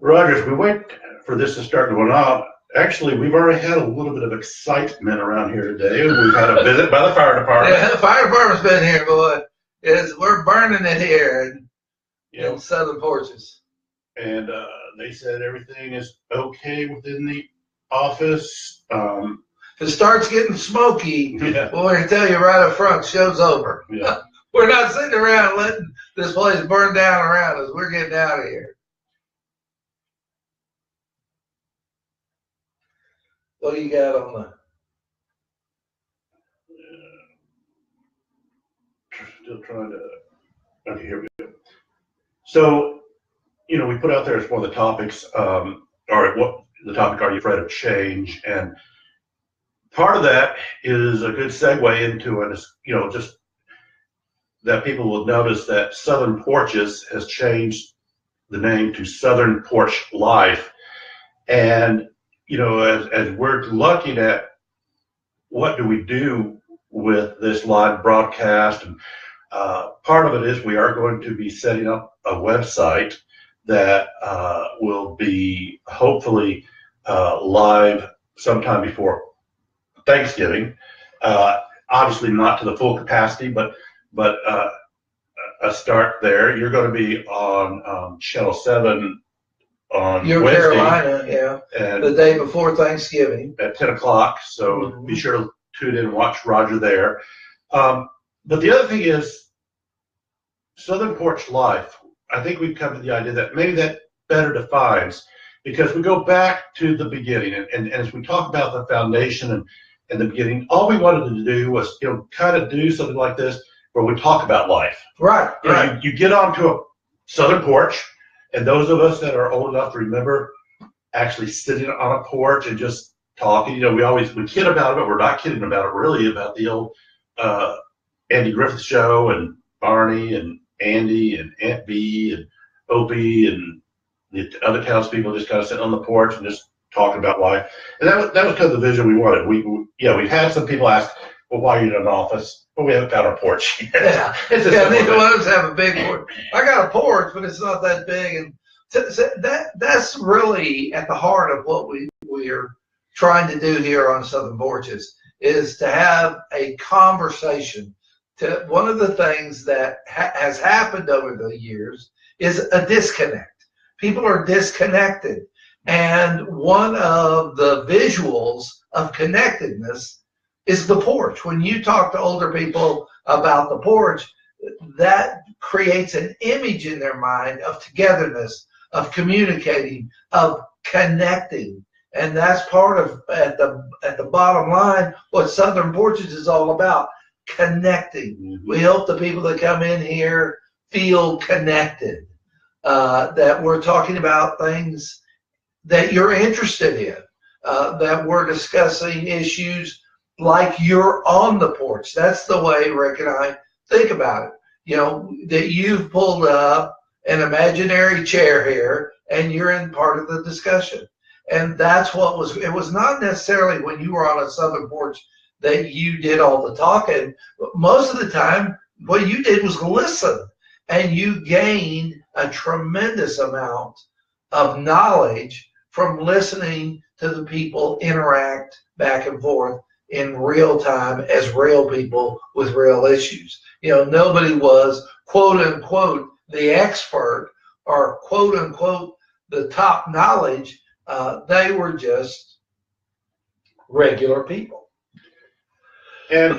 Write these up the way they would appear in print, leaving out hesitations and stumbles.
Roger, as we wait for this to start going on, actually, we've already had a little bit of excitement around here today. We've had a visit by the fire department. Yeah, the fire department's been here, boy. We're burning it here in Southern Porches. And they said everything is okay within the office. If it starts getting smoky, Yeah. well, we're going to tell you right up front, show's over. Yeah. We're not sitting around letting this place burn down around us. We're getting out of here. What do you got on the? Still trying to. Okay, here we go. So, we put out there as one of the topics, or what the topic, are you afraid of change? And part of that is a good segue into it, just that people will notice that Southern Porches has changed the name to Southern Porch Life. And, as we're looking at what do we do with this live broadcast, and part of it is we are going to be setting up a website that will be hopefully live sometime before Thanksgiving. Obviously not to the full capacity, but a start there. You're going to be on Channel 7 on Your Wednesday, Carolina, yeah, and the day before Thanksgiving at 10 o'clock. So be sure to tune in and watch Roger there. But the other thing is Southern Porch Life. I think we've come to the idea that maybe that better defines, because we go back to the beginning, and as we talk about the foundation and the beginning, all we wanted to do was, kind of do something like this where we talk about life. Right. You get onto a Southern porch, and those of us that are old enough to remember actually sitting on a porch and just talking, we kid about it, but we're not kidding about it really, about the old Andy Griffith Show, and Barney and Andy and Aunt Bee and Opie and the other townspeople just kind of sitting on the porch and just talking about life. And that was kind of the vision we wanted. We've had some people ask, well, why are you in an office? Well, we haven't got our porch yet. Neither one of us have a big porch. I got a porch, but it's not that big. And that's really at the heart of what we're trying to do here on Southern Porches, is to have a conversation. One of the things that has happened over the years is a disconnect. People are disconnected. And one of the visuals of connectedness is the porch. When you talk to older people about the porch, that creates an image in their mind of togetherness, of communicating, of connecting. And that's part of, at the bottom line, what Southern Porches is all about, connecting. Mm-hmm. We hope the people that come in here feel connected, that we're talking about things that you're interested in, that we're discussing issues like you're on the porch. That's the way Rick and I think about it. That you've pulled up an imaginary chair here and you're in part of the discussion. And that's it was not necessarily when you were on a Southern porch that you did all the talking. Most of the time, what you did was listen, and you gained a tremendous amount of knowledge from listening to the people interact back and forth in real time as real people with real issues. Nobody was, quote unquote, the expert or quote unquote the top knowledge. They were just regular people. And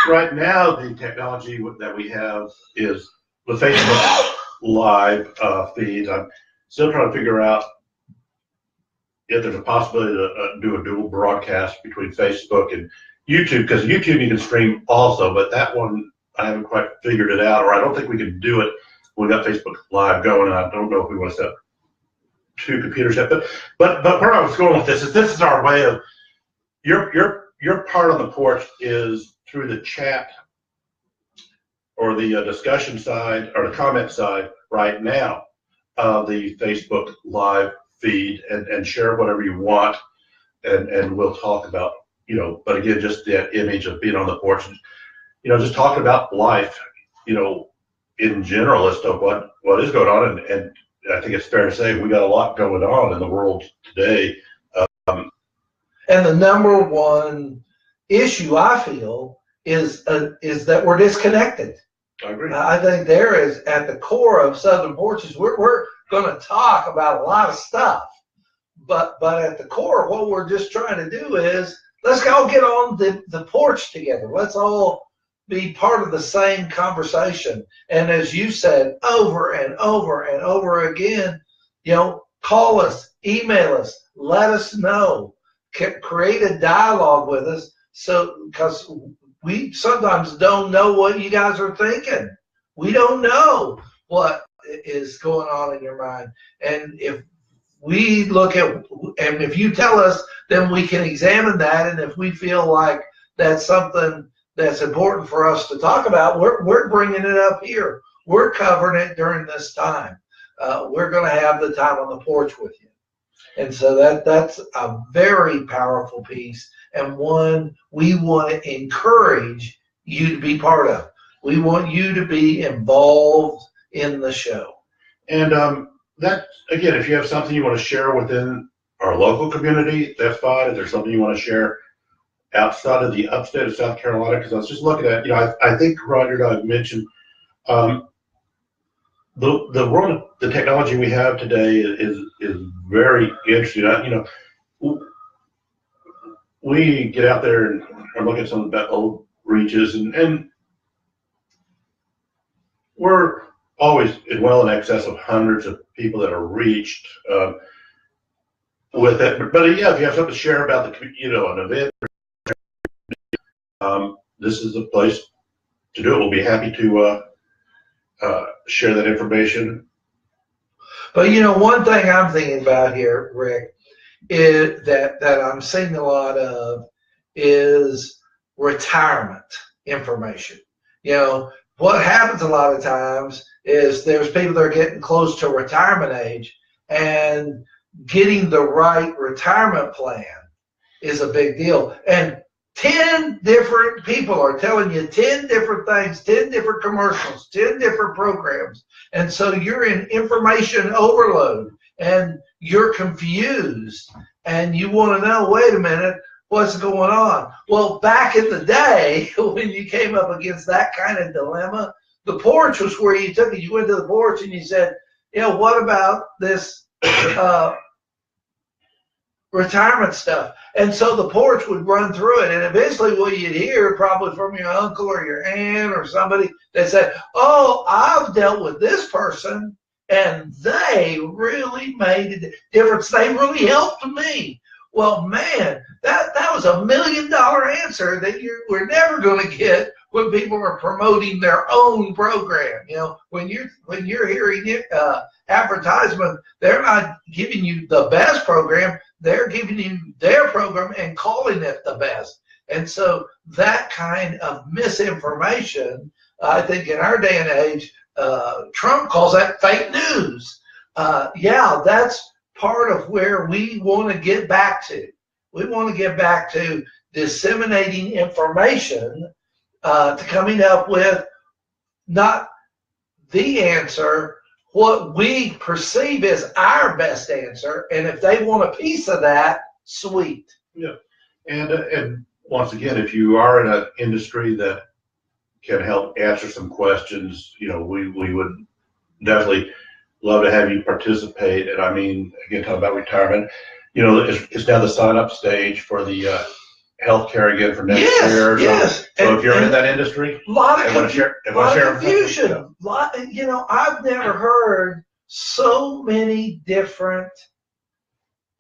right now, the technology that we have is the Facebook Live feed. I'm still trying to figure out if there's a possibility to do a dual broadcast between Facebook and YouTube, because YouTube you can stream also, but that one I haven't quite figured it out, or I don't think we can do it when we got Facebook Live going, and I don't know if we want to set up two computers yet. But where I was going with this is our way of your part on the porch is through the chat or the discussion side or the comment side right now of the Facebook Live feed, and share whatever you want, and we'll talk about, but again, just that image of being on the porch, just talking about life, in general as to what is going on, and I think it's fair to say we got a lot going on in the world today. And the number one issue I feel is that we're disconnected. I agree. I think there is at the core of Southern Porches. We're going to talk about a lot of stuff, but at the core, what we're just trying to do is let's all get on the porch together. Let's all be part of the same conversation. And as you said, over and over and over again, call us, email us, let us know, create a dialogue with us. So, because we sometimes don't know what you guys are thinking. We don't know what is going on in your mind. And if we look at, and if you tell us, then we can examine that. And if we feel like that's something that's important for us to talk about, we're bringing it up here. We're covering it during this time. We're going to have the time on the porch with you. And so that's a very powerful piece, and one we want to encourage you to be part of. We want you to be involved in the show. And that, again, if you have something you want to share within our local community, that's fine. If there's something you want to share outside of the upstate of South Carolina, because I was just looking at, I think Roger and I mentioned the world, the technology we have today is very interesting. We get out there and look at some of the old reaches, and we're always well in excess of hundreds of people that are reached with it. But yeah, if you have something to share about an event, this is the place to do it. We'll be happy to share that information. But one thing I'm thinking about here, Rick, is that I'm seeing a lot of is retirement information. What happens a lot of times is there's people that are getting close to retirement age, and getting the right retirement plan is a big deal. And 10 different people are telling you 10 different things, 10 different commercials, 10 different programs. And so you're in information overload and you're confused and you want to know, wait a minute, what's going on? Well, back in the day, when you came up against that kind of dilemma, the porch was where you took it. You went to the porch and you said, what about this retirement stuff? And so the porch would run through it, and eventually what you'd hear, probably from your uncle or your aunt or somebody, that said, oh, I've dealt with this person and they really made a difference. They really helped me. Well, man, that was $1 million answer that we're never going to get when people are promoting their own program. When you're hearing advertisement, they're not giving you the best program. They're giving you their program and calling it the best. And so that kind of misinformation, I think in our day and age, Trump calls that fake news. That's part of where we want to get back to. We want to get back to disseminating information, to coming up with not the answer, what we perceive as our best answer, and if they want a piece of that, sweet. Yeah, and once again, if you are in an industry that can help answer some questions, we would definitely love to have you participate. And I mean, again, talking about retirement, it's now the sign-up stage for the healthcare again for next year. Yes. So if you're in that industry, a lot of confusion. I've never heard so many different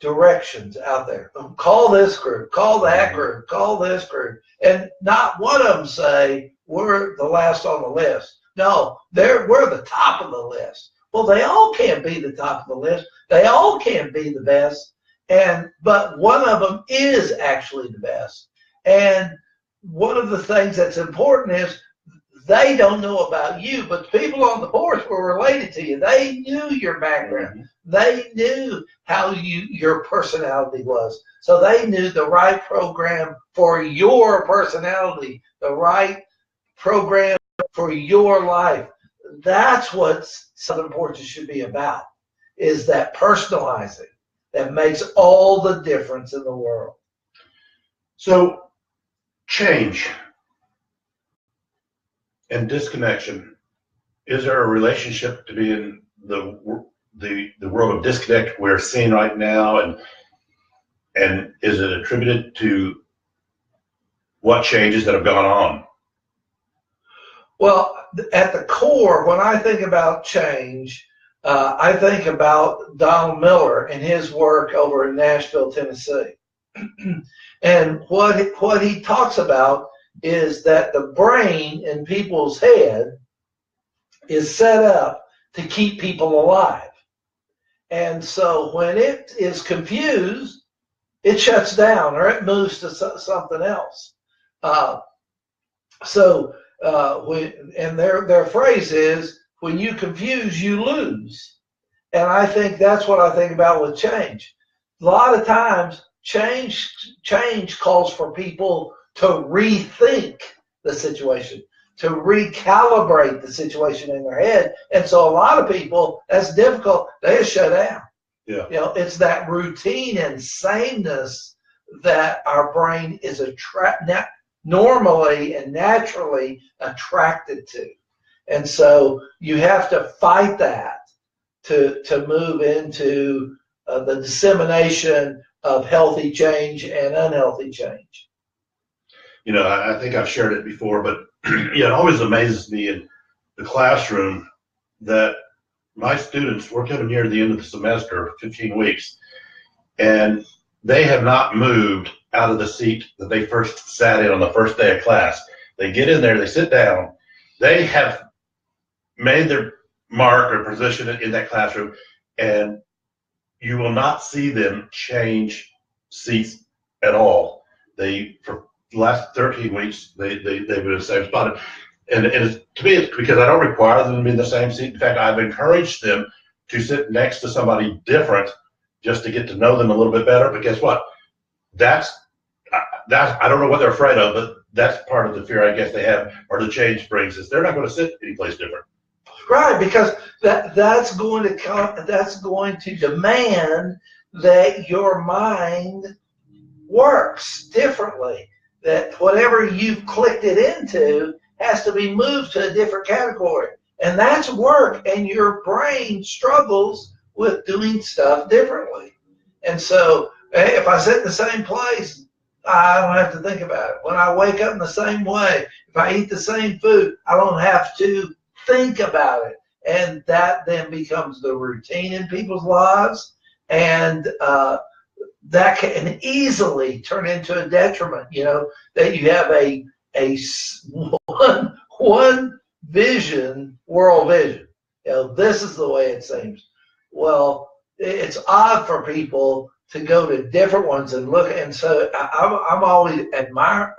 directions out there. Call this group, call that group, call this group, and not one of them say we're the last on the list. No, we're the top of the list. Well, they all can't be the top of the list. They all can't be the best. But one of them is actually the best. And one of the things that's important is they don't know about you, but the people on the porch were related to you. They knew your background. They knew how your personality was. So they knew the right program for your personality, the right program for your life. That's what Southern Porches should be about. is that personalizing that makes all the difference in the world. So change and disconnection. Is there a relationship to be in the world of disconnect we're seeing right now, and is it attributed to what changes that have gone on? Well, at the core, when I think about change, I think about Donald Miller and his work over in Nashville, Tennessee. And what he talks about is that the brain in people's head is set up to keep people alive. And so when it is confused, it shuts down or it moves to something else. And their phrase is, when you confuse, you lose. And I think that's what I think about with change. A lot of times, change calls for people to rethink the situation, to recalibrate the situation in their head. And so a lot of people, that's difficult. They just shut down. Yeah. It's that routine and sameness that our brain is normally and naturally attracted to. And so you have to fight that to move into the dissemination of healthy change and unhealthy change. I think I've shared it before, but it always amazes me in the classroom that my students, we're coming near the end of the semester, 15 weeks, and they have not moved out of the seat that they first sat in on the first day of class. They get in there, they sit down, they have made their mark or position in that classroom, and you will not see them change seats at all. For the last 13 weeks, they've been in the same spot. And to me, it's because I don't require them to be in the same seat. In fact, I've encouraged them to sit next to somebody different just to get to know them a little bit better. But guess what? That's I don't know what they're afraid of, but that's part of the fear I guess they have, or the change brings, is they're not going to sit anyplace different. Right, because that's going to demand that your mind works differently. That whatever you've clicked it into has to be moved to a different category. And that's work, and your brain struggles with doing stuff differently. And so if I sit in the same place, I don't have to think about it. When I wake up in the same way, if I eat the same food, I don't have to think about it. And that then becomes the routine in people's lives. And that can easily turn into a detriment, that you have a one vision, world vision. This is the way it seems. Well, it's odd for people to go to different ones and look. And so I'm always admire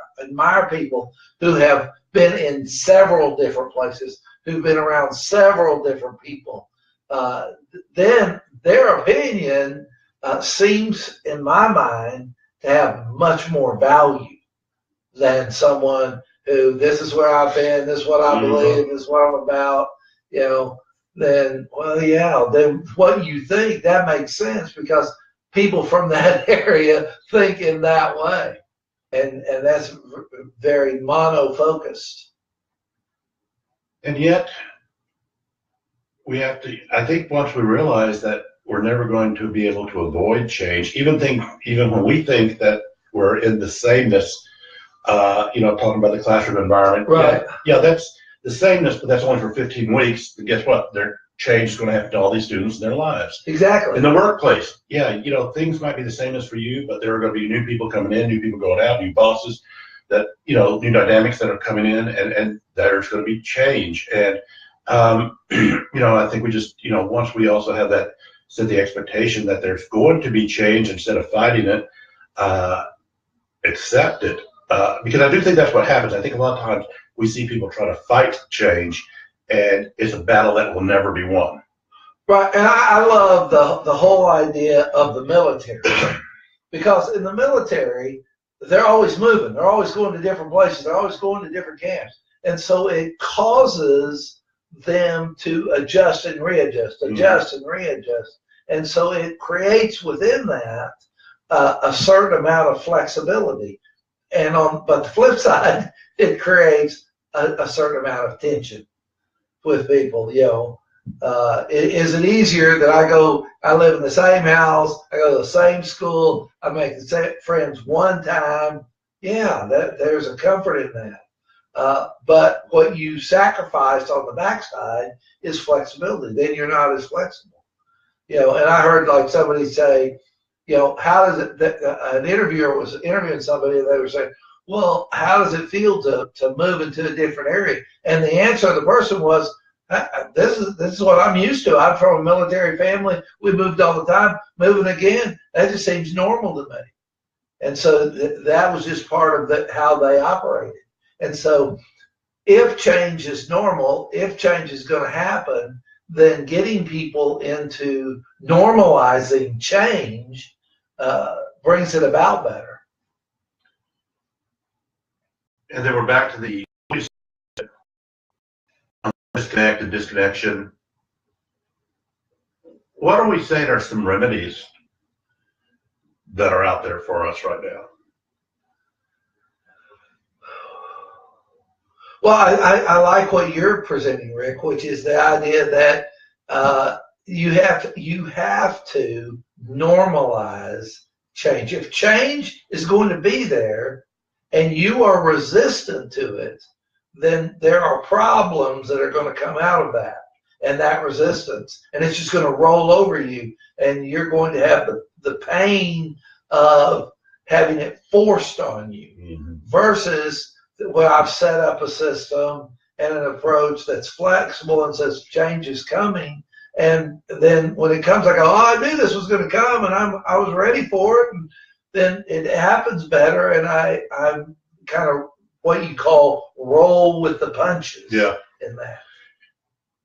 people who have been in several different places, who've been around several different people. Then their opinion seems, in my mind, to have much more value than someone who, this is where I've been, this is what I believe, this is what I'm about, then what you think, that makes sense, because people from that area think in that way. And that's very mono-focused. And yet, we have to, I think once we realize that we're never going to be able to avoid change, even when we think that we're in the sameness, talking about the classroom environment. Right. Yeah, that's the sameness, but that's only for 15 weeks. But guess what? Their change is going to happen to all these students in their lives. Exactly. In the workplace, things might be the same as for you, but there are going to be new people coming in, new people going out, new bosses, that, new dynamics that are coming in, and there's going to be change. And, I think we just, once we also have that, set the expectation that there's going to be change instead of fighting it, accept it. Because I do think that's what happens. I think a lot of times we see people try to fight change, and it's a battle that will never be won. Right, and I love the whole idea of the military, because in the military, they're always moving. They're always going to different places. They're always going to different camps. And so it causes them to adjust and readjust, adjust and readjust. And so it creates within that a certain amount of flexibility. And but the flip side, it creates a certain amount of tension with people. Is it easier that I live in the same house, I go to the same school, I make the same friends one time? Yeah, there's a comfort in that. But what you sacrificed on the backside is flexibility. Then you're not as flexible. And I heard like somebody say, how does it, an interviewer was interviewing somebody and they were saying, well, how does it feel to move into a different area? And the answer of the person was, this is what I'm used to. I'm from a military family. We moved all the time. Moving again, that just seems normal to me. And so that was just part of how they operated. And so if change is normal, if change is going to happen, then getting people into normalizing change brings it about better. And then we're back to the disconnect and disconnection. What are we saying are some remedies that are out there for us right now? Well, I like what you're presenting, Rick, which is the idea that you have to normalize change. If change is going to be there and you are resistant to it, then there are problems that are going to come out of that and that resistance, and it's just going to roll over you, and you're going to have the pain of having it forced on you, versus well, I've set up a system and an approach that's flexible and says change is coming. And then when it comes, I go, oh, I knew this was going to come, and I was ready for it. And then it happens better, and I'm kind of what you call roll with the punches. Yeah. In that.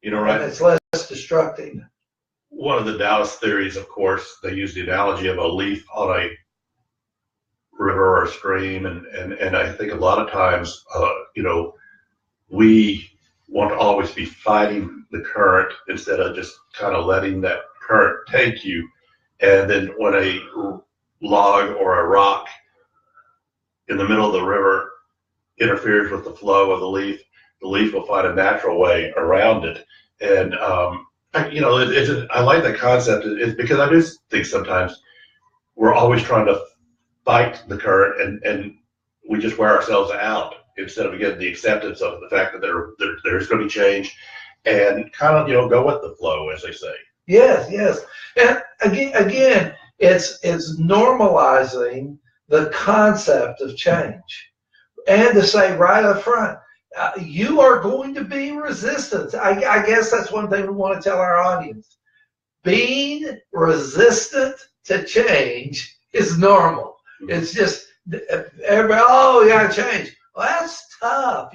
Right. And it's less destructive. One of the Taoist theories, of course, they use the analogy of a leaf on a river or a stream, and I think a lot of times, we want to always be fighting the current instead of just kind of letting that current take you. And then when a log or a rock in the middle of the river interferes with the flow of the leaf will find a natural way around it. And I like that concept. It's because I do think sometimes we're always trying to fight the current, and we just wear ourselves out instead of getting the acceptance of the fact that there's going to be change, and kind of go with the flow, as they say. Yes. And again, it's normalizing the concept of change, and to say right up front, you are going to be resistant. I guess that's one thing we want to tell our audience. Being resistant to change is normal. It's just everybody, oh, you got to change. Well, that's tough,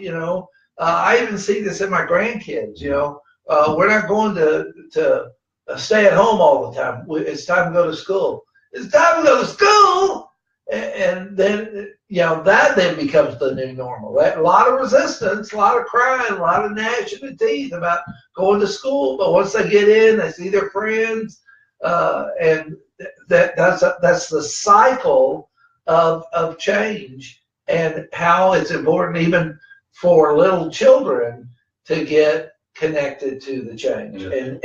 I even see this in my grandkids, we're not going to stay at home all the time. It's time to go to school. It's time to go to school. And then, that then becomes the new normal. A lot of resistance, a lot of crying, a lot of gnashing of teeth about going to school. But once they get in, they see their friends, and that's the cycle of change, and how it's important even for little children to get connected to the change. And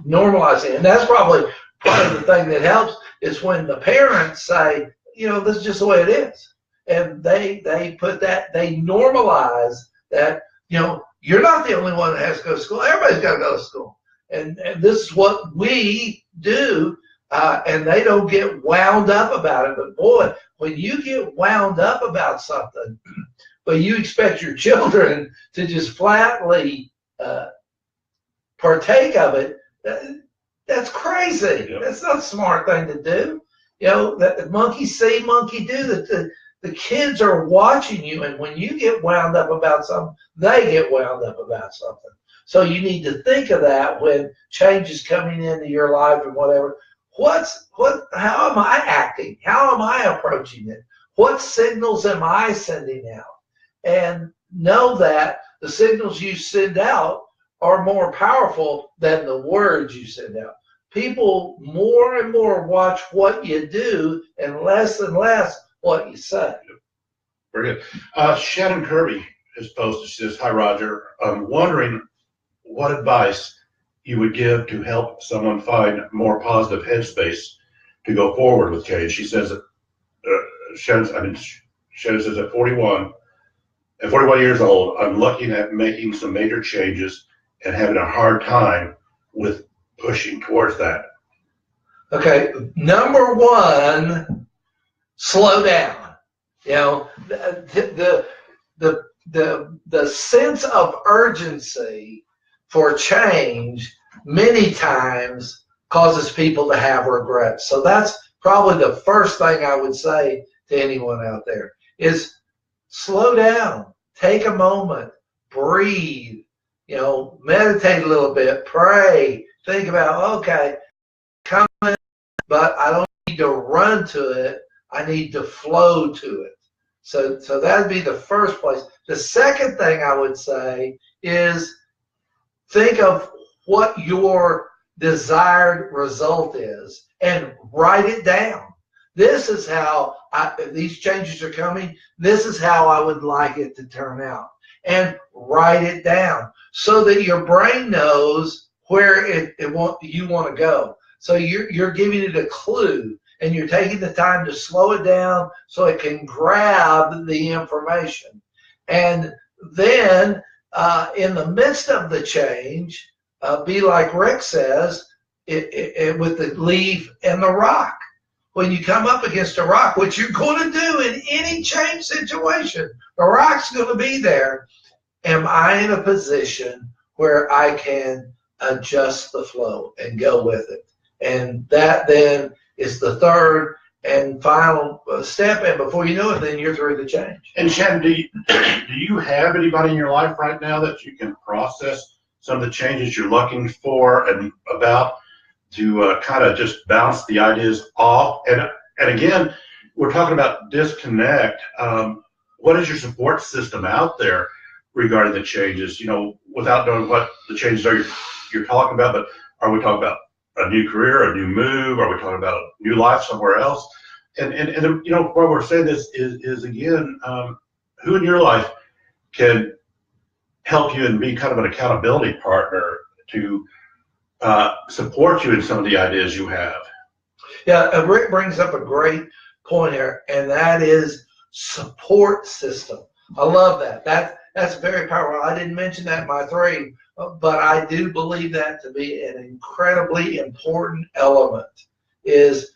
normalizing. And that's probably part of the thing that helps is when the parents say, this is just the way it is. And they put that, they normalize that, you're not the only one that has to go to school. Everybody's got to go to school. And this is what we do. And they don't get wound up about it. But boy, when you get wound up about something, but you expect your children to just flatly partake of it, that's crazy. Yep. That's not a smart thing to do. That monkey see, monkey do. That the kids are watching you, and when you get wound up about something, they get wound up about something. So you need to think of that when change is coming into your life and whatever. How am I acting? How am I approaching it? What signals am I sending out? And know that the signals you send out are more powerful than the words you send out. people more and more watch what you do and less what you say. Very good. Shannon Kirby has posted, she says, "Hi, Roger. I'm wondering what advice you would give to help someone find more positive headspace to go forward with change." She says, Shannon says at 41 years old, I'm looking at making some major changes and having a hard time with pushing towards that. Okay, number one, slow down. You know, the sense of urgency for change many times causes people to have regrets. So that's probably the first thing I would say to anyone out there is slow down, take a moment, breathe, you know, meditate a little bit, pray, think about, okay, coming, but I don't need to run to it. I need to flow to it. So that'd be the first place. The second thing I would say is think of what your desired result is and write it down. This is how these changes are coming. This is how I would like it to turn out. And write it down so that your brain knows where you want to go. So you're giving it a clue, and you're taking the time to slow it down so it can grab the information. And then in the midst of the change, be like Rick says, with the leaf and the rock. When you come up against a rock, which you're going to do in any change situation, the rock's going to be there. Am I in a position where I can adjust the flow and go with it? And that then is the third and final step. And before you know it, then you're through the change. And Shannon, do you have anybody in your life right now that you can process some of the changes you're looking for and about to kind of just bounce the ideas off? And again, we're talking about disconnect. What is your support system out there regarding the changes? You know, without knowing what the changes are you're talking about, but are we talking about a new career, a new move? Are we talking about a new life somewhere else? And you know, why we're saying this is again, who in your life can help you and be kind of an accountability partner to support you in some of the ideas you have? Yeah, Rick brings up a great point here, and that is support system. I love that. That's very powerful. I didn't mention that in my three, but I do believe that to be an incredibly important element is,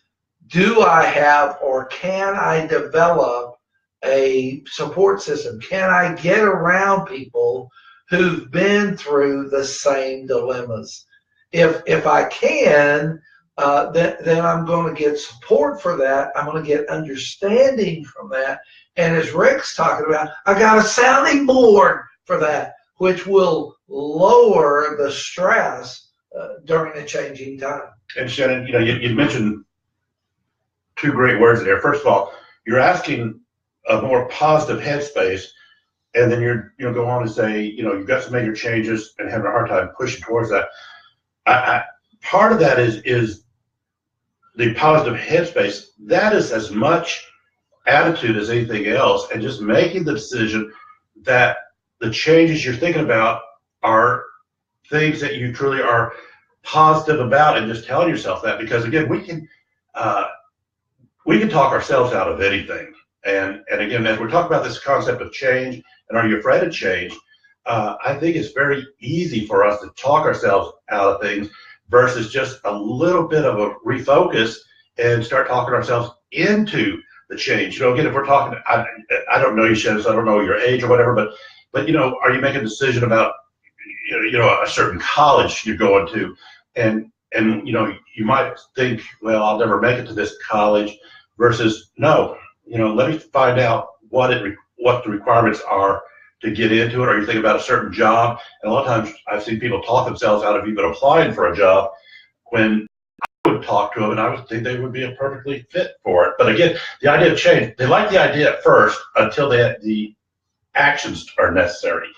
do I have or can I develop a support system? Can I get around people who've been through the same dilemmas? If I can, then I'm going to get support for that. I'm going to get understanding from that. And as Rick's talking about, I got a sounding board for that, which will lower the stress during a changing time. And Shannon, you know, you mentioned two great words there. First of all, you're asking a more positive headspace, and then you're go on to say, you know, you've got some major changes and having a hard time pushing towards that. Part of that is the positive headspace. That is as much attitude as anything else, and just making the decision that the changes you're thinking about are things that you truly are positive about, and just telling yourself that, because again, we can talk ourselves out of anything. And again, as we're talking about this concept of change and are you afraid of change, I think it's very easy for us to talk ourselves out of things versus just a little bit of a refocus and start talking ourselves into the change. You know, again, if we're talking, I don't know you, Shannon, so I don't know your age or whatever, but you know, are you making a decision about you know a certain college you're going to, and you know, you might think, well, I'll never make it to this college, versus no, you know, let me find out what the requirements are to get into it. Or you think about a certain job, and a lot of times I've seen people talk themselves out of even applying for a job when I would talk to them and I would think they would be a perfectly fit for it. But again, the idea of change, they like the idea at first until the actions are necessary.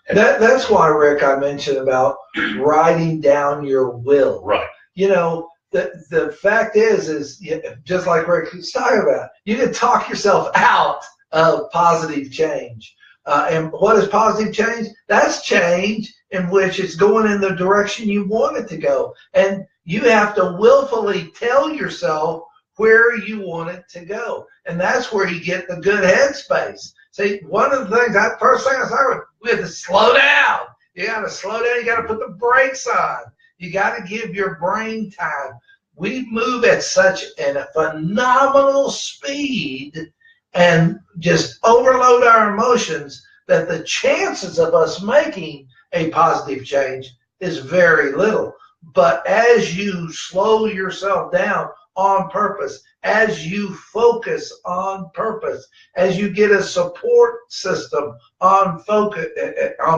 And that's why, Rick, I mentioned about writing down your will. Right. You know, the fact is just like Rick was talking about, you can talk yourself out of positive change. And what is positive change? That's change in which it's going in the direction you want it to go. And you have to willfully tell yourself where you want it to go. And that's where you get the good headspace. See, one of the things, that first thing I started with, we have to slow down. You got to slow down. You got to put the brakes on. You got to give your brain time. We move at such a phenomenal speed and just overload our emotions that the chances of us making a positive change is very little. But as you slow yourself down on purpose, as you focus on purpose, as you get a support system on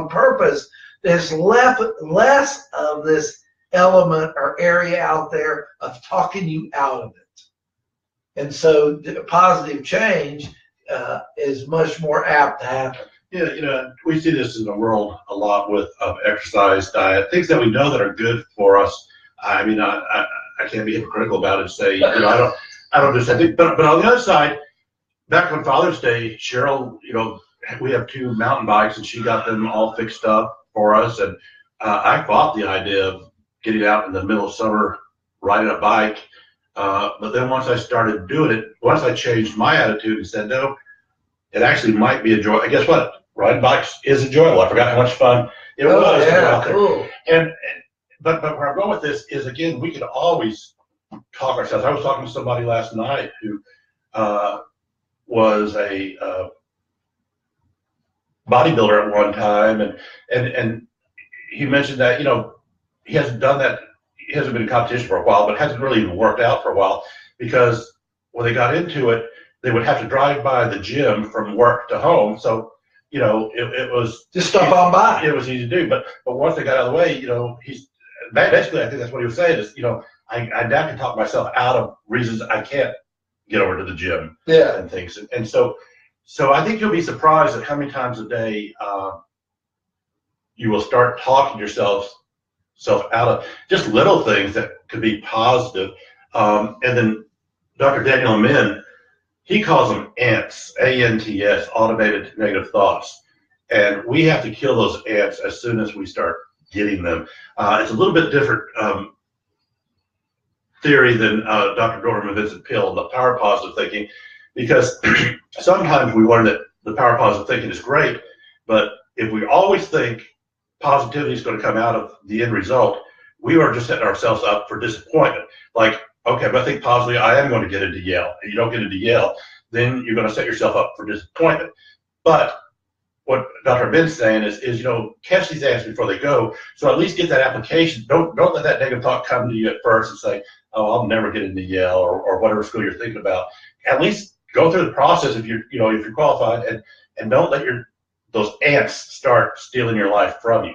purpose, there's less of this element or area out there of talking you out of it. And so positive change is much more apt to happen. Yeah, we see this in the world a lot with exercise, diet, things that we know that are good for us. I mean, I can't be hypocritical about it and say, I don't just think, but on the other side, back on Father's Day, Cheryl, we have 2 mountain bikes and she got them all fixed up for us. And I fought the idea of getting out in the middle of summer, riding a bike. But then once I started doing it, once I changed my attitude and said, no, it actually might be a joy. And guess what? Riding bikes is enjoyable. I forgot how much fun it was to go out there. Cool. But where I'm going with this is, again, we can always talk ourselves. I was talking to somebody last night who was a bodybuilder at one time, and he mentioned that he hasn't done that. He hasn't been in competition for a while, but hasn't really even worked out for a while because when they got into it, they would have to drive by the gym from work to home. So it was just stop on by. It was easy to do, but once they got out of the way, he's basically, I think that's what he was saying is, I now can talk myself out of reasons I can't get over to the gym and things. And so I think you'll be surprised at how many times a day you will start talking yourself out of just little things that could be positive. And then Dr. Daniel Amen, he calls them ANTs, A-N-T-S, automated negative thoughts. And we have to kill those ants as soon as we start getting them. It's a little bit different theory than Dr. Dorman and Vincent Peale, the power positive thinking, because sometimes we learn that the power positive thinking is great, but if we always think positivity is going to come out of the end result, we are just setting ourselves up for disappointment. Like, okay, but I think positively, I am going to get into Yale, and you don't get into Yale, then you're going to set yourself up for disappointment. But what Dr. Ben's saying is catch these ants before they go. So at least get that application. Don't let that negative thought come to you at first and say, oh, I'll never get into Yale or whatever school you're thinking about. At least go through the process if you're qualified, and don't let those ants start stealing your life from you.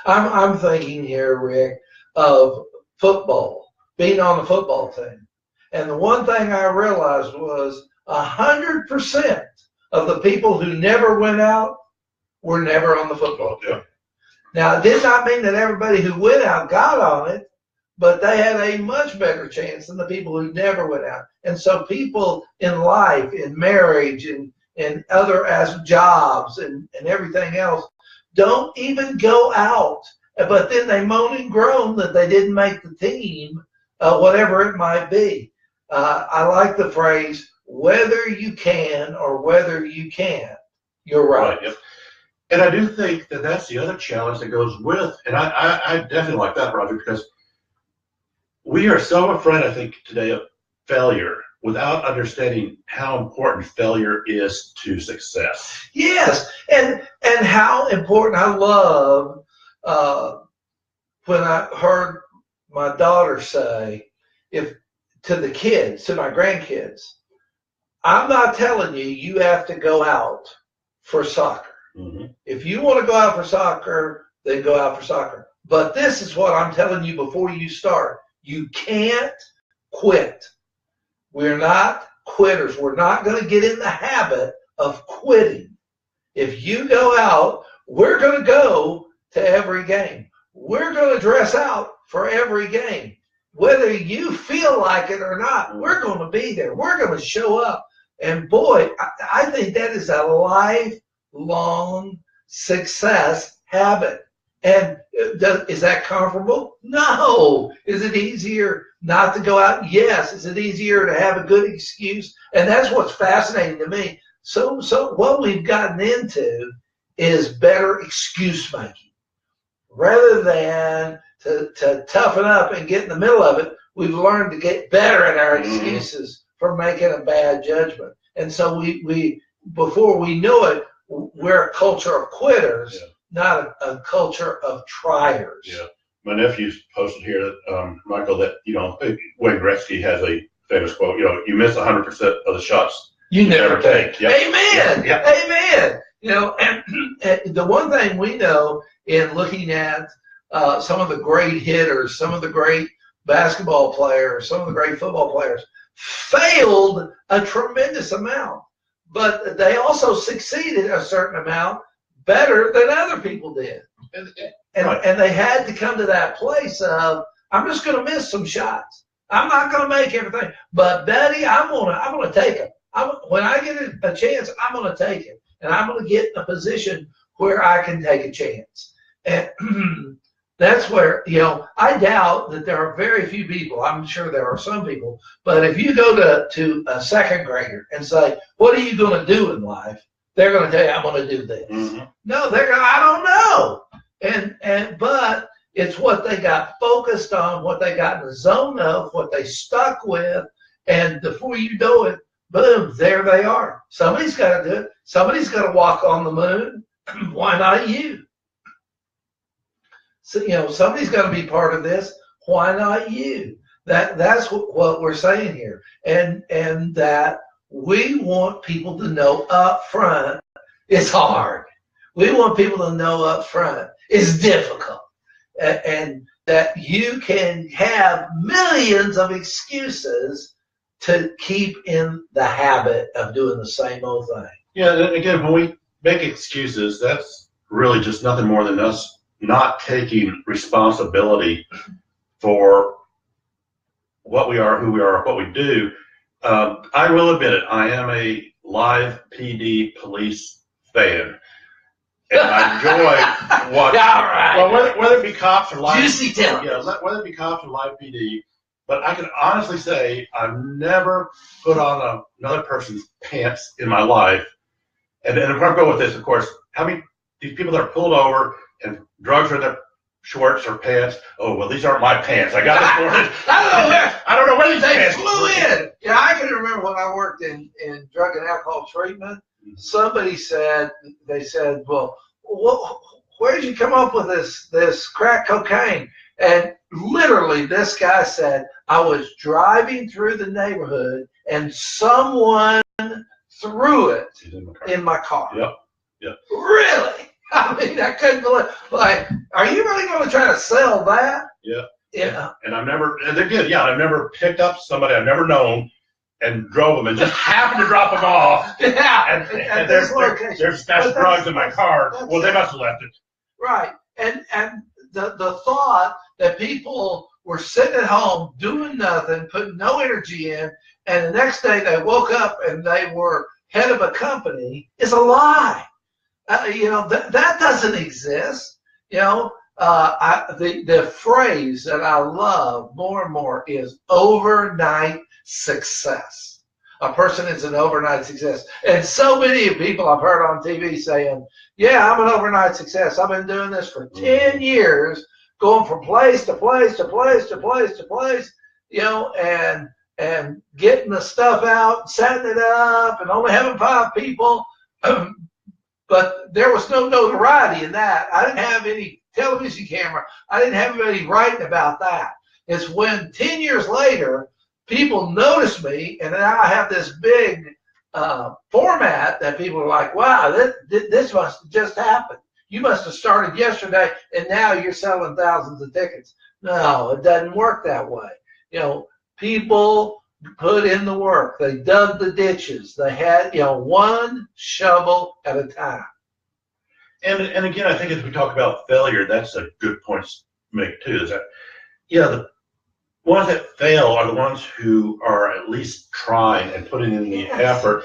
I'm thinking here, Rick, of football, being on the football team. And the one thing I realized was 100% of the people who never went out were never on the football team. Yeah. Now, it did not mean that everybody who went out got on it, but they had a much better chance than the people who never went out. And so people in life, in marriage, and other as jobs and everything else, don't even go out. But then they moan and groan that they didn't make the team, whatever it might be. I like the phrase, whether you can or whether you can't, you're right. Yep. And I do think that that's the other challenge that goes with, and I definitely like that, Roger, because we are so afraid, I think, today of failure without understanding how important failure is to success. Yes, and how important. I love when I heard my daughter say, to the kids, to my grandkids, I'm not telling you have to go out for soccer. Mm-hmm. If you want to go out for soccer, then go out for soccer. But this is what I'm telling you before you start. You can't quit. We're not quitters. We're not going to get in the habit of quitting. If you go out, we're going to go to every game. We're going to dress out for every game. whether you feel like it or not, we're going to be there. We're going to show up. And boy, I think that is a lifelong success habit. And is that comfortable? No. Is it easier not to go out? Yes. Is it easier to have a good excuse? And that's what's fascinating to me. So what we've gotten into is better excuse making. Rather than to toughen up and get in the middle of it, we've learned to get better at our excuses for making a bad judgment. And so we before we know it, we're a culture of quitters, not a culture of triers. Yeah. My nephew posted here that, Michael, that, Wayne Gretzky has a famous quote, you miss 100% of the shots you never take. Yep. Amen. Yep. Amen. And the one thing we know in looking at some of the great hitters, some of the great basketball players, some of the great football players failed a tremendous amount, but they also succeeded a certain amount better than other people did. And they had to come to that place of, I'm just going to miss some shots. I'm not going to make everything, but Betty, I'm going to take them. When I get a chance, I'm going to take it, and I'm going to get in a position where I can take a chance. And that's where, I doubt that there are very few people, I'm sure there are some people, but if you go to a second grader and say, what are you going to do in life? They're going to tell you, I'm going to do this. Mm-hmm. No, I don't know. But it's what they got focused on, what they got in the zone of, what they stuck with, and before you know it, boom, there they are. Somebody's got to do it. Somebody's got to walk on the moon. Why not you? So, somebody's got to be part of this. Why not you? That's what we're saying here. And that we want people to know up front it's hard. We want people to know up front it's difficult. And that you can have millions of excuses to keep in the habit of doing the same old thing. Yeah, and again, when we make excuses, that's really just nothing more than us not taking responsibility for what we are, who we are, what we do. I will admit it, I am a live PD police fan. And I enjoy watching, well, whether it be cops or live, Juicy television. whether it be cops or live PD. But I can honestly say I've never put on another person's pants in my life. And if I go with this, of course, how many these people that are pulled over and drugs are in their shorts or pants? Oh, well, these aren't my pants. I got this morning. I don't know where these pants flew in. Yeah, I can remember when I worked in drug and alcohol treatment. Somebody said, well, where did you come up with this crack cocaine? And literally, this guy said, I was driving through the neighborhood and someone threw it in my car. Yep. Really? I mean, I couldn't believe. Like, are you really going to try to sell that? Yeah. Yeah. And I've never picked up somebody I've never known and drove them and just happened to drop them off. Yeah. And there's drugs in my car. Well, they must have left it. Right. And the thought that people were sitting at home doing nothing, putting no energy in, and the next day they woke up and they were head of a company is a lie. That doesn't exist. The phrase that I love more and more is overnight success. A person is an overnight success. And so many people I've heard on TV saying, yeah, I'm an overnight success. I've been doing this for 10 years, going from place to place to place to place to place, and getting the stuff out, setting it up, and only having 5 people. But there was no notoriety in that. I didn't have any television camera. I didn't have anybody writing about that. It's when 10 years later, people noticed me, and now I have this big format that people are like, wow, this must have just happened. You must have started yesterday, and now you're selling thousands of tickets. No, it doesn't work that way. People put in the work. They dug the ditches. They had, one shovel at a time. And again, I think as we talk about failure, that's a good point to make too. Is that, ones that fail are the ones who are at least trying and putting in the effort.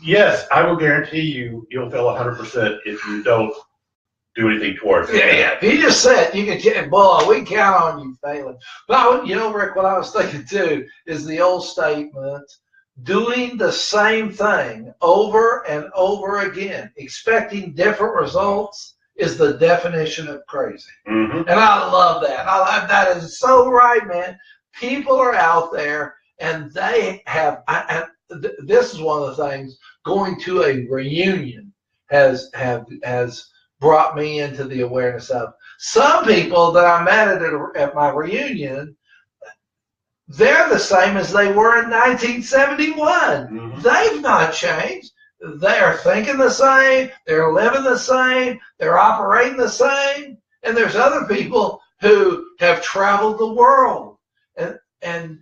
Yes, I will guarantee you'll fail 100% if you don't do anything towards it. Yeah. If you just sit, you can, boy, we count on you failing. But Rick, what I was thinking too is the old statement: doing the same thing over and over again, expecting different results, is the definition of crazy. Mm-hmm. And I love that. That is so right, man. People are out there and they have, this is one of the things, going to a reunion has brought me into the awareness of. Some people that I met at my reunion, they're the same as they were in 1971. Mm-hmm. They've not changed. They're thinking the same. They're living the same. They're operating the same. And there's other people who have traveled the world and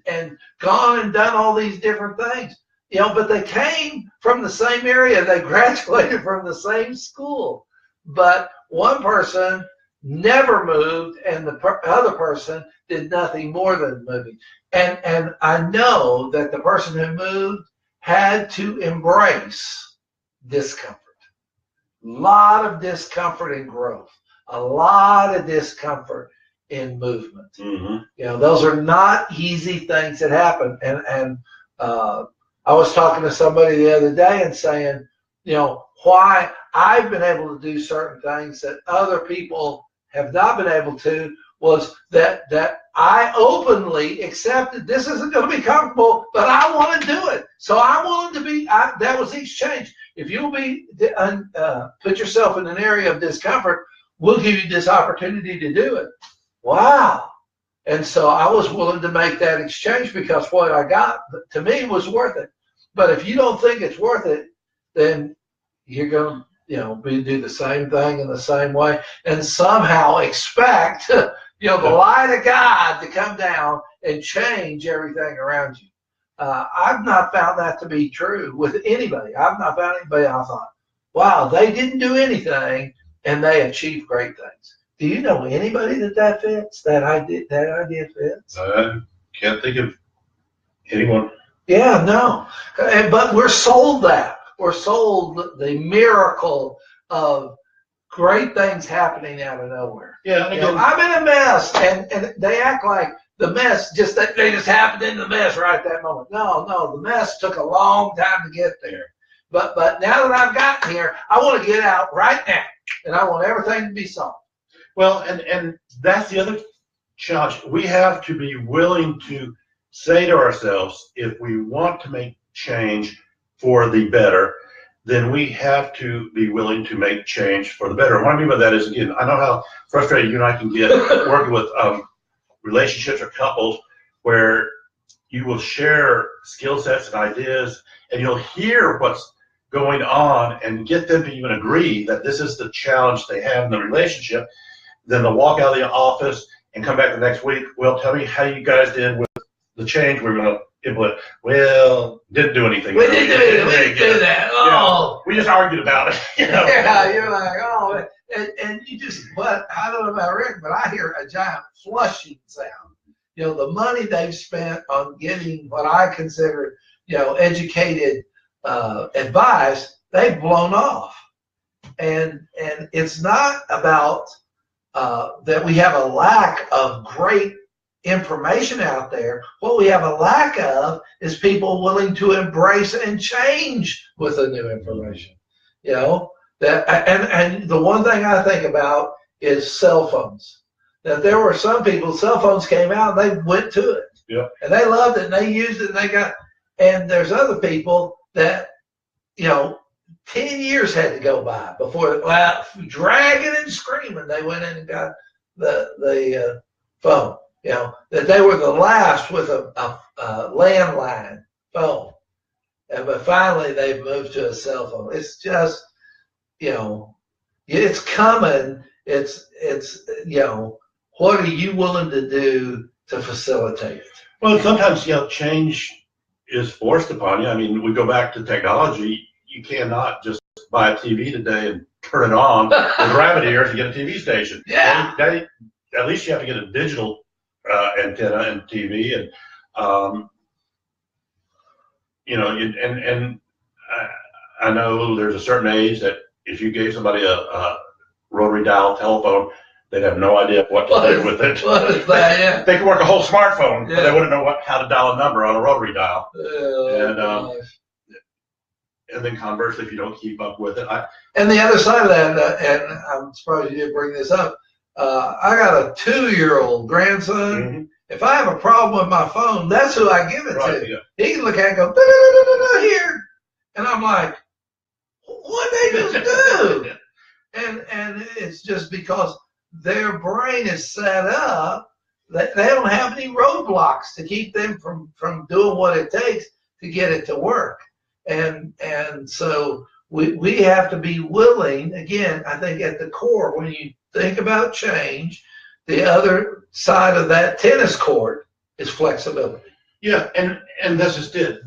gone and done all these different things. But they came from the same area. They graduated from the same school. But one person never moved, and the other person did nothing more than moving. And I know that the person who moved had to embrace discomfort. A lot of discomfort in growth. A lot of discomfort in movement. Mm-hmm. Those are not easy things that happen. And I was talking to somebody the other day and saying, why I've been able to do certain things that other people have not been able to, was that I openly accepted this isn't going to be comfortable, but I want to do it. So I'm willing to be, that was the exchange. If you'll put yourself in an area of discomfort, we'll give you this opportunity to do it. Wow. And so I was willing to make that exchange because what I got, to me, was worth it. But if you don't think it's worth it, then you're going to, do the same thing in the same way and somehow expect, the light of God to come down and change everything around you. I've not found that to be true with anybody. I've not found anybody I thought, wow, they didn't do anything and they achieved great things. Do you know anybody that fits? That idea fits? I can't think of anyone. Yeah, no. But we're sold that. We're sold the miracle of great things happening out of nowhere. Yeah, I'm in a mess, and they act like the mess they just happened in the mess right at that moment. No, the mess took a long time to get there. But now that I've gotten here, I want to get out right now, and I want everything to be solved. Well, and that's the other challenge. We have to be willing to say to ourselves, if we want to make change for the better, then we have to be willing to make change for the better. And what I mean by that is, again, I know how frustrated you and I can get working with relationships or couples where you will share skill sets and ideas, and you'll hear what's going on and get them to even agree that this is the challenge they have in the relationship. Then they'll walk out of the office and come back the next week. Well, tell me how you guys did with the change we're going to implement. Well, didn't do anything. We didn't do that. Oh. Yeah, we just argued about it. Yeah, you're like, oh. And you just, I don't know about Rick, but I hear a giant flushing sound. The money they've spent on getting what I consider, educated advice, they've blown off. And it's not about that we have a lack of great information out there. What we have a lack of is people willing to embrace and change with the new information. That and the one thing I think about is cell phones. That there were some people, cell phones came out and they went to it. Yeah. And they loved it and they used it and there's other people that, 10 years had to go by before, dragging and screaming, they went in and got the phone. That they were the last with a landline phone. But finally they've moved to a cell phone. It's just, it's coming. It's what are you willing to do to facilitate it? Well, sometimes, change is forced upon you. I mean, we go back to technology. You cannot just buy a TV today and turn it on with rabbit ears and get a TV station. Yeah. At least you have to get a digital antenna and TV, and I know there's a certain age that if you gave somebody a rotary dial telephone, they'd have no idea what to do with it. What is that? Yeah. They could work a whole smartphone, Yeah. but they wouldn't know how to dial a number on a rotary dial. And then conversely, if you don't keep up with it, and the other side of that, and I'm surprised you didn't bring this up, I got a 2-year-old grandson. mm-hmm. If I have a problem with my phone, that's who I give it Right, to. yeah. He can look at it and go, da-da-da-da-da, here. And I'm like, what they just do? And it's just because their brain is set up that they don't have any roadblocks to keep them from doing what it takes to get it to work. And so we have to be willing, again, I think at the core, when you think about change, the other side of that tennis court is flexibility. Yeah, and that's just it.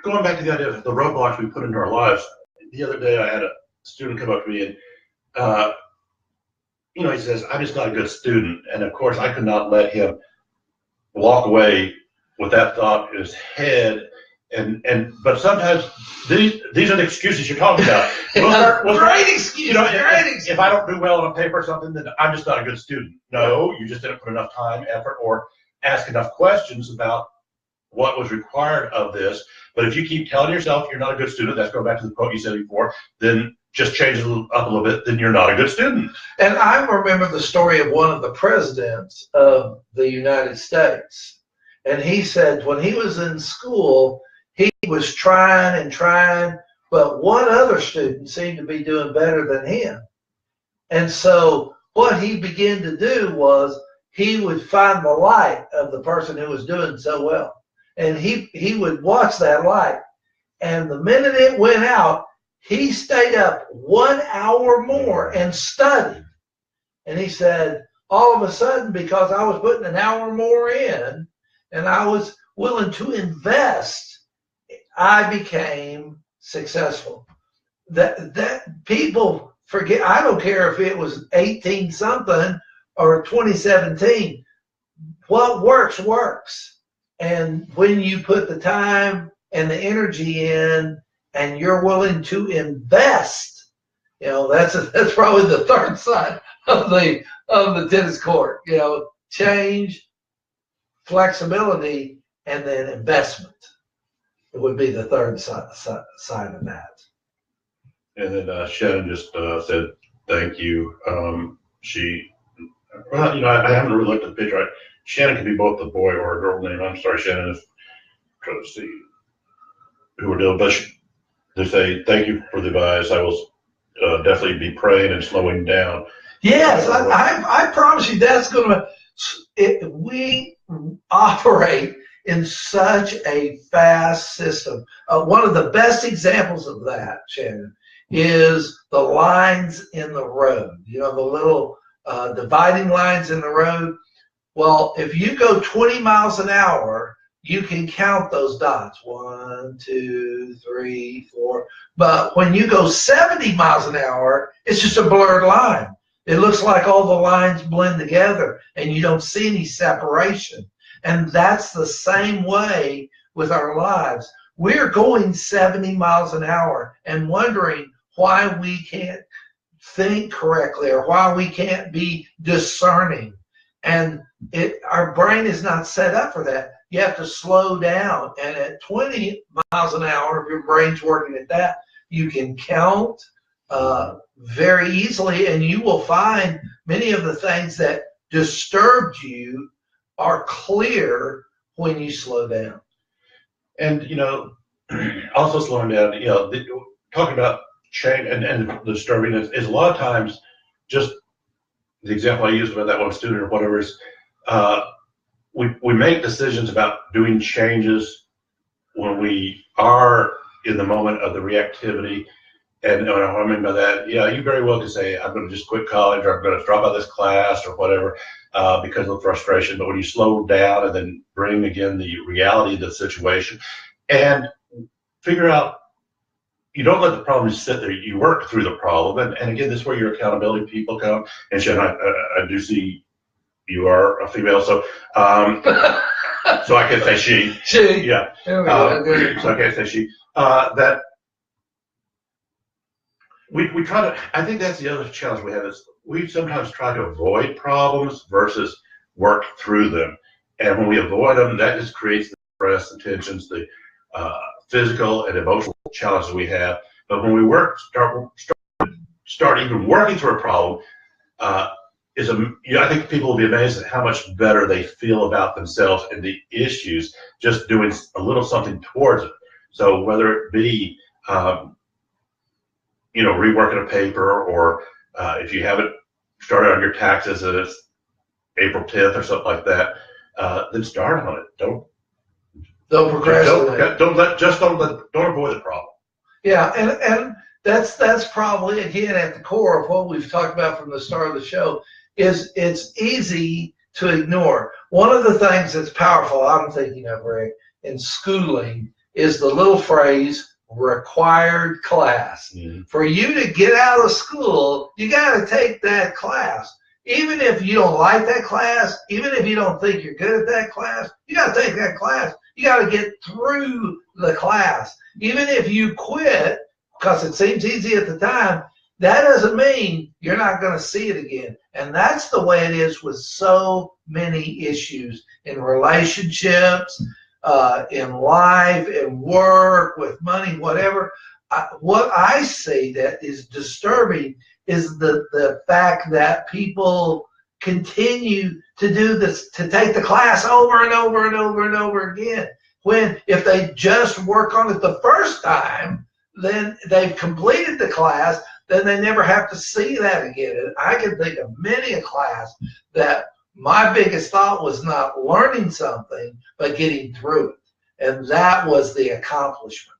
Going back to the idea of the roadblocks we put into our lives, the other day I had a student come up to me and, he says, I'm just not a good student. And of course, I could not let him walk away with that thought in his head. But sometimes these are the excuses you're talking about. Great excuse. If I don't do well on a paper or something, then I'm just not a good student. No, you just didn't put enough time, effort, or ask enough questions about what was required of this. But if you keep telling yourself you're not a good student, that's going back to the quote you said before, then just change it up a little bit, then you're not a good student. And I remember the story of one of the presidents of the United States. And he said when he was in school, he was trying and trying, but one other student seemed to be doing better than him. And so what he began to do was he would find the light of the person who was doing so well. And he would watch that light. And the minute it went out, he stayed up 1 hour more and studied. And he said, all of a sudden, because I was putting an hour more in and I was willing to invest, I became successful. That people forget. I don't care if it was 18 something or 2017. What works works. And when you put the time and the energy in, and you're willing to invest, that's probably the third side of the tennis court. Change, flexibility, and then investment. It would be the third side of that. And then Shannon just said, thank you. I haven't really looked at the picture. Shannon could be both a boy or a girl name. I'm sorry, Shannon, if I'm trying to see who we're doing. But they say, thank you for the advice. I will definitely be praying and slowing down. Yes, I promise you that's going to, we operate in such a fast system. One of the best examples of that, Shannon, is the lines in the road. The little dividing lines in the road. Well, if you go 20 miles an hour, you can count those dots. 1, 2, 3, 4. But when you go 70 miles an hour, it's just a blurred line. It looks like all the lines blend together and you don't see any separation. And that's the same way with our lives. We're going 70 miles an hour and wondering why we can't think correctly or why we can't be discerning. And our brain is not set up for that. You have to slow down. And at 20 miles an hour, if your brain's working at that, you can count very easily, and you will find many of the things that disturbed you are clear when you slow down. And, also slowing down, talking about change and the disturbing is a lot of times just the example I used about that one student or whatever is we make decisions about doing changes when we are in the moment of the reactivity. And what I mean by that, you very well could say, I'm going to just quit college or I'm going to drop out of this class or whatever because of frustration. But when you slow down and then bring again the reality of the situation and figure out, you don't let the problem just sit there. You work through the problem. And again, this is where your accountability people come. And Shannon, I do see, you are a female, so so I can say she. She. Yeah. There we go. Good. So I can say she. That we try to. I think that's the other challenge we have is we sometimes try to avoid problems versus work through them. And when we avoid them, that just creates the stress, the tensions, the physical and emotional challenges we have. But when we start even working through a problem, I think people will be amazed at how much better they feel about themselves and the issues just doing a little something towards it. So whether it be, reworking a paper, or if you haven't started on your taxes and it's April 10th or something like that, then start on it. Don't procrastinate. Don't avoid the problem. Yeah, and that's probably, again, at the core of what we've talked about from the start of the show, is it's easy to ignore. One of the things that's powerful, I'm thinking of, Rick, in schooling is the little phrase, required class. Mm-hmm. For you to get out of school, you got to take that class. Even if you don't like that class, even if you don't think you're good at that class, you got to take that class. You got to get through the class. Even if you quit, because it seems easy at the time, that doesn't mean you're not going to see it again. And that's the way it is with so many issues in relationships, in life, in work, with money, whatever. What I see that is disturbing is the fact that people continue to do this, to take the class over and over and over and over again. When if they just work on it the first time, then they've completed the class, then they never have to see that again. And I can think of many a class that my biggest thought was not learning something, but getting through it. And that was the accomplishment,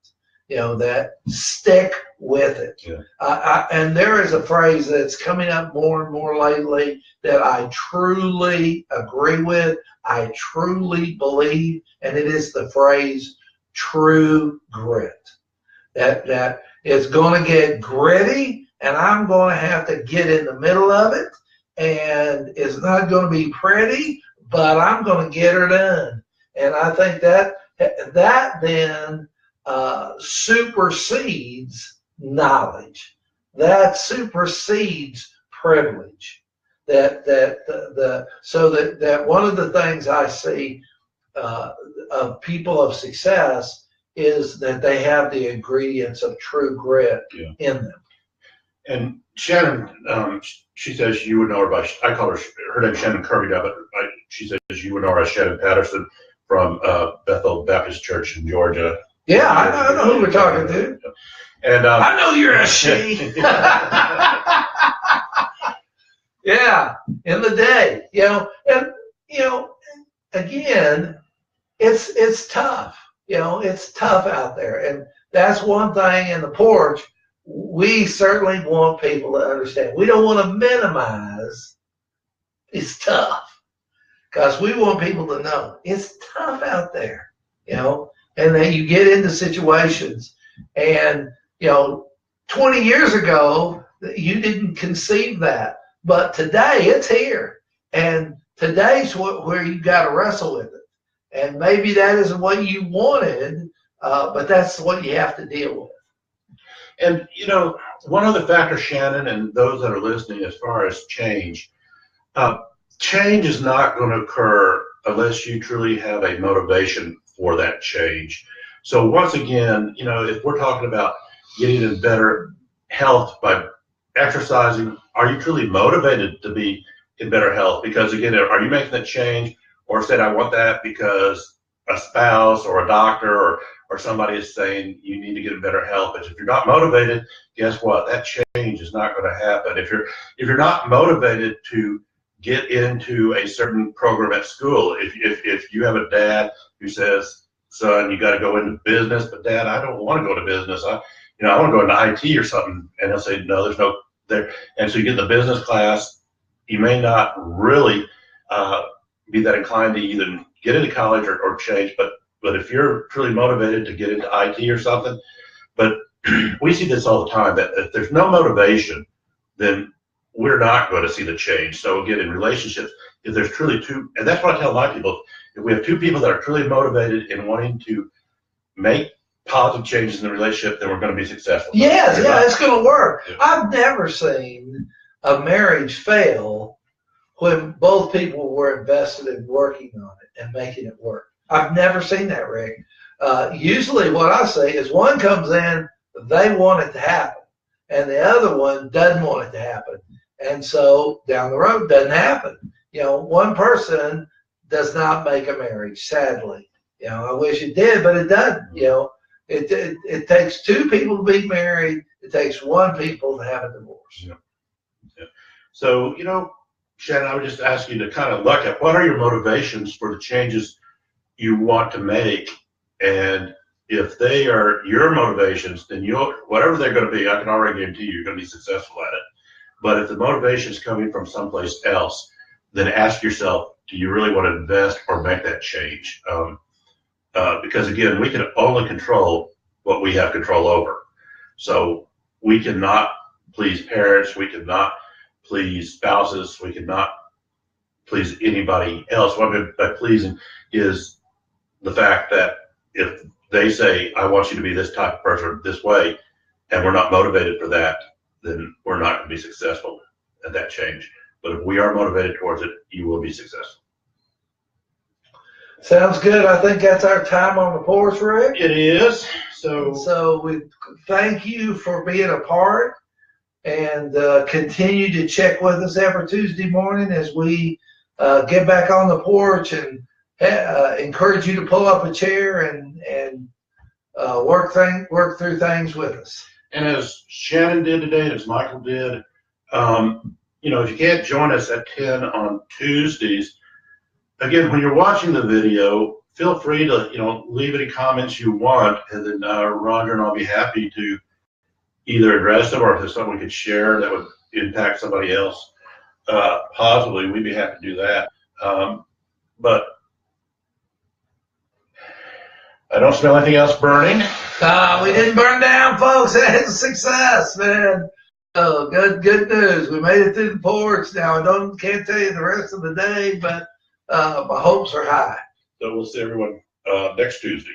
that stick with it. Yeah. And there is a phrase that's coming up more and more lately that I truly agree with, I truly believe, and it is the phrase true grit. That it's going to get gritty, and I'm going to have to get in the middle of it, and it's not going to be pretty, but I'm going to get her done. And I think that then supersedes knowledge. That supersedes privilege. So one of the things I see of people of success is that they have the ingredients of true grit in them. And Shannon, she says you would know her by, I call her name's Shannon Kirby now, but she says you would know her as Shannon Patterson from Bethel Baptist Church in Georgia. Yeah, I know who we're talking to. And I know you're a she. Yeah, in the day, again, it's tough. It's tough out there, and that's one thing in the porch. We certainly want people to understand. We don't want to minimize. It's tough, because we want people to know it's tough out there. And then you get into situations, and 20 years ago you didn't conceive that. But today it's here, and today's where you got to wrestle with it. And maybe that isn't what you wanted, but that's what you have to deal with. And one other factor, Shannon, and those that are listening, as far as change is not going to occur unless you truly have a motivation for that change. So once again, if we're talking about getting in better health by exercising, are you truly motivated to be in better health? Because again, are you making that change, or said I want that because a spouse or a doctor or somebody is saying you need to get in better health? But if you're not motivated, guess what? That change is not going to happen. If you're not motivated to get into a certain program at school, if you have a dad who says, son, you got to go into business, but dad, I don't want to go to business. I want to go into IT or something. And he'll say, no, there's no there. And so you get the business class, you may not really be that inclined to either get into college or change, but if you're truly motivated to get into IT or something, but we see this all the time, that if there's no motivation, then we're not going to see the change. So again, in relationships, if there's truly two, and that's what I tell my people, if we have two people that are truly motivated in wanting to make positive changes in the relationship, then we're going to be successful. Yes, yeah, it's going to work. Yeah. I've never seen a marriage fail when both people were invested in working on it and making it work. I've never seen that, Rick. Usually what I say is one comes in, they want it to happen, and the other one doesn't want it to happen. And so down the road, it doesn't happen. You know, one person does not make a marriage, sadly. You know, I wish it did, but it doesn't. You know, it takes two people to be married. It takes one people to have a divorce. Yeah. Yeah. So, you know, Shannon, I would just ask you to kind of look at what are your motivations for the changes you want to make, and if they are your motivations, then whatever they're going to be, I can already guarantee you're going to be successful at it. But if the motivation is coming from someplace else, then ask yourself, do you really want to invest or make that change? Because again, we can only control what we have control over. So we cannot please parents, we cannot please spouses, we cannot please anybody else. What I mean by pleasing is the fact that if they say, I want you to be this type of person this way, and we're not motivated for that, then we're not going to be successful at that change. But if we are motivated towards it, you will be successful. Sounds good. I think that's our time on the porch, Rick. It is. So we thank you for being a part, and continue to check with us every Tuesday morning as we get back on the porch, and encourage you to pull up a chair and work through things with us. And as Shannon did today, and as Michael did, you know, if you can't join us at 10 on Tuesdays, again, when you're watching the video, feel free to, you know, leave any comments you want, and then Roger and I'll be happy to either address them, or if there's something we could share that would impact somebody else positively, we'd be happy to do that. But I don't smell anything else burning. We didn't burn down, folks. That's a success, man. Oh, good news. We made it through the porch. Now I can't tell you the rest of the day, but my hopes are high. So we'll see everyone next Tuesday.